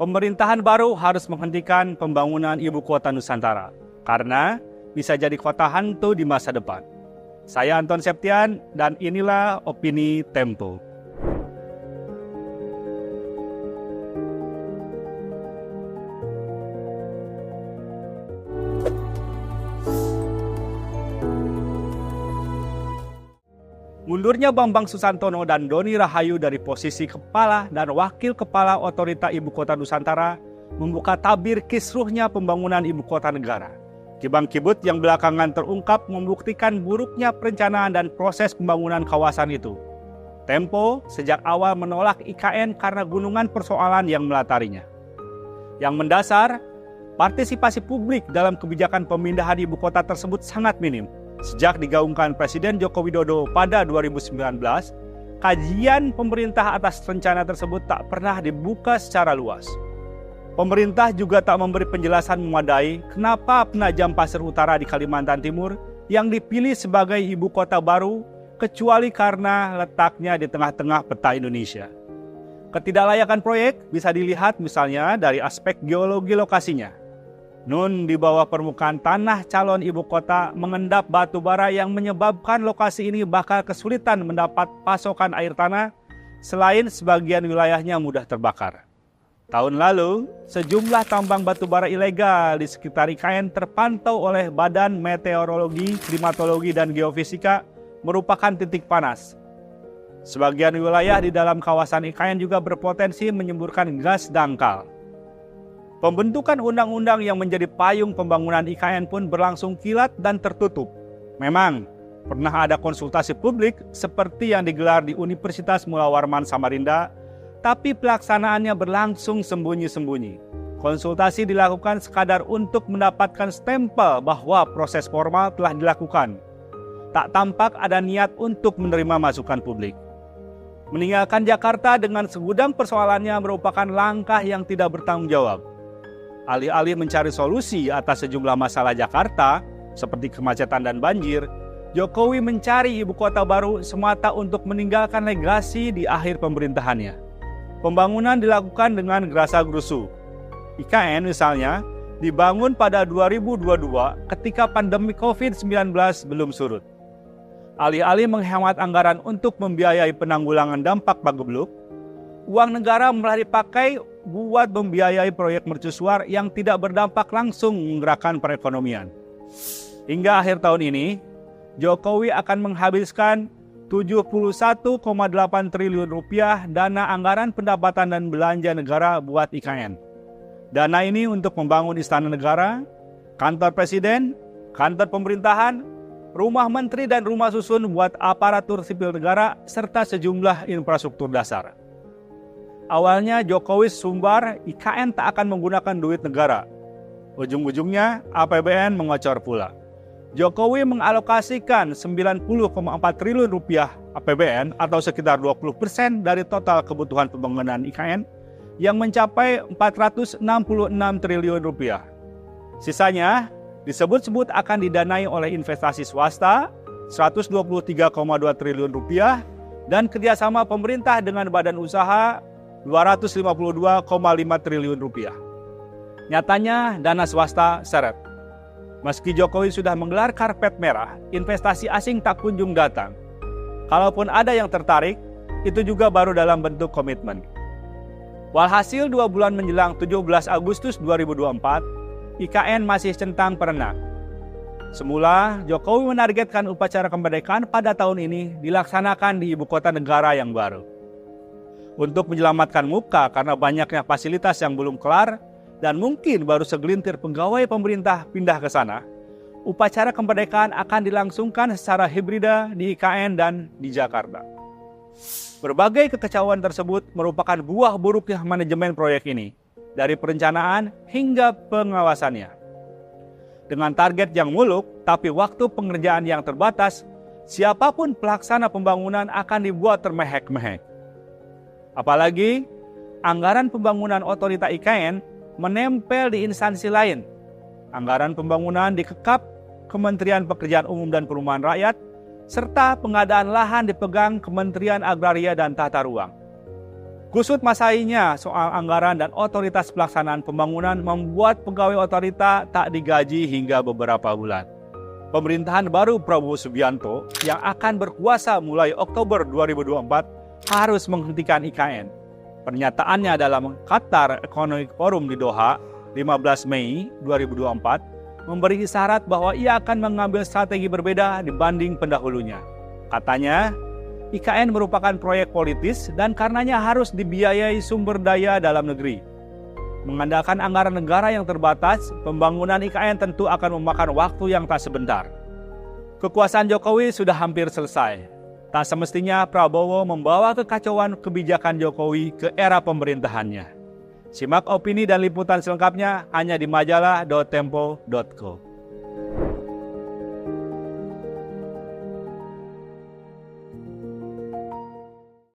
Pemerintahan baru harus menghentikan pembangunan ibu kota Nusantara karena bisa jadi kota hantu di masa depan. Saya Anton Septian dan inilah Opini Tempo. Mundurnya Bambang Susantono dan Doni Rahayu dari posisi kepala dan wakil kepala otorita ibu kota Nusantara membuka tabir kisruhnya pembangunan ibu kota negara. Kibang-kibut yang belakangan terungkap membuktikan buruknya perencanaan dan proses pembangunan kawasan itu. Tempo sejak awal menolak IKN karena gunungan persoalan yang melatarinya. Yang mendasar, partisipasi publik dalam kebijakan pemindahan ibu kota tersebut sangat minim. Sejak digaungkan Presiden Joko Widodo pada 2019, kajian pemerintah atas rencana tersebut tak pernah dibuka secara luas. Pemerintah juga tak memberi penjelasan memadai kenapa Penajam Pasir Utara di Kalimantan Timur yang dipilih sebagai ibu kota baru kecuali karena letaknya di tengah-tengah peta Indonesia. Ketidaklayakan proyek bisa dilihat misalnya dari aspek geologi lokasinya. Nun di bawah permukaan tanah calon ibu kota mengendap batu bara yang menyebabkan lokasi ini bakal kesulitan mendapat pasokan air tanah selain sebagian wilayahnya mudah terbakar. Tahun lalu, sejumlah tambang batu bara ilegal di sekitar IKN terpantau oleh Badan Meteorologi, Klimatologi, dan Geofisika merupakan titik panas. Sebagian wilayah di dalam kawasan IKN juga berpotensi menyemburkan gas dangkal. Pembentukan undang-undang yang menjadi payung pembangunan IKN pun berlangsung kilat dan tertutup. Memang, pernah ada konsultasi publik seperti yang digelar di Universitas Mula Warman Samarinda, tapi pelaksanaannya berlangsung sembunyi-sembunyi. Konsultasi dilakukan sekadar untuk mendapatkan stempel bahwa proses formal telah dilakukan. Tak tampak ada niat untuk menerima masukan publik. Meninggalkan Jakarta dengan segudang persoalannya merupakan langkah yang tidak bertanggung jawab. Alih-alih mencari solusi atas sejumlah masalah Jakarta, seperti kemacetan dan banjir, Jokowi mencari ibu kota baru semata untuk meninggalkan legasi di akhir pemerintahannya. Pembangunan dilakukan dengan gerasa-gerusu. IKN misalnya, dibangun pada 2022 ketika pandemi COVID-19 belum surut. Alih-alih menghemat anggaran untuk membiayai penanggulangan dampak pagebluk, uang negara malah dipakai buat membiayai proyek mercusuar yang tidak berdampak langsung menggerakkan perekonomian. Hingga akhir tahun ini, Jokowi akan menghabiskan 71,8 triliun rupiah dana anggaran pendapatan dan belanja negara buat IKN. Dana ini untuk membangun istana negara, kantor presiden, kantor pemerintahan, rumah menteri dan rumah susun buat aparatur sipil negara, serta sejumlah infrastruktur dasar. Awalnya Jokowi sumbar IKN tak akan menggunakan duit negara. Ujung-ujungnya APBN mengocor pula. Jokowi mengalokasikan 90,4 triliun rupiah APBN atau sekitar 20% dari total kebutuhan pembangunan IKN yang mencapai 466 triliun rupiah. Sisanya disebut-sebut akan didanai oleh investasi swasta 123,2 triliun rupiah dan kerjasama pemerintah dengan badan usaha 252,5 triliun rupiah. Nyatanya dana swasta seret. Meski Jokowi sudah menggelar karpet merah, investasi asing tak kunjung datang. Kalaupun ada yang tertarik, itu juga baru dalam bentuk komitmen. Walhasil 2 bulan menjelang 17 Agustus 2024, IKN masih centang perenang. Semula, Jokowi menargetkan upacara kemerdekaan pada tahun ini dilaksanakan di ibu kota negara yang baru. Untuk menyelamatkan muka karena banyaknya fasilitas yang belum kelar dan mungkin baru segelintir pegawai pemerintah pindah ke sana, upacara kemerdekaan akan dilangsungkan secara hibrida di IKN dan di Jakarta. Berbagai kekecauan tersebut merupakan buah buruknya manajemen proyek ini, dari perencanaan hingga pengawasannya. Dengan target yang muluk, tapi waktu pengerjaan yang terbatas, siapapun pelaksana pembangunan akan dibuat termehek-mehek. Apalagi, anggaran pembangunan otorita IKN menempel di instansi lain. Anggaran pembangunan dikekap Kementerian Pekerjaan Umum dan Perumahan Rakyat, serta pengadaan lahan dipegang Kementerian Agraria dan Tata Ruang. Kusut masainya soal anggaran dan otoritas pelaksanaan pembangunan membuat pegawai otorita tak digaji hingga beberapa bulan. Pemerintahan baru Prabowo Subianto yang akan berkuasa mulai Oktober 2024 harus menghentikan IKN. Pernyataannya dalam Qatar Economic Forum di Doha, 15 Mei 2024, memberi isyarat bahwa ia akan mengambil strategi berbeda dibanding pendahulunya. Katanya, IKN merupakan proyek politis dan karenanya harus dibiayai sumber daya dalam negeri. Mengandalkan anggaran negara yang terbatas, pembangunan IKN tentu akan memakan waktu yang tak sebentar. Kekuasaan Jokowi sudah hampir selesai. Tak semestinya Prabowo membawa kekacauan kebijakan Jokowi ke era pemerintahannya. Simak opini dan liputan selengkapnya hanya di majalah.tempo.co.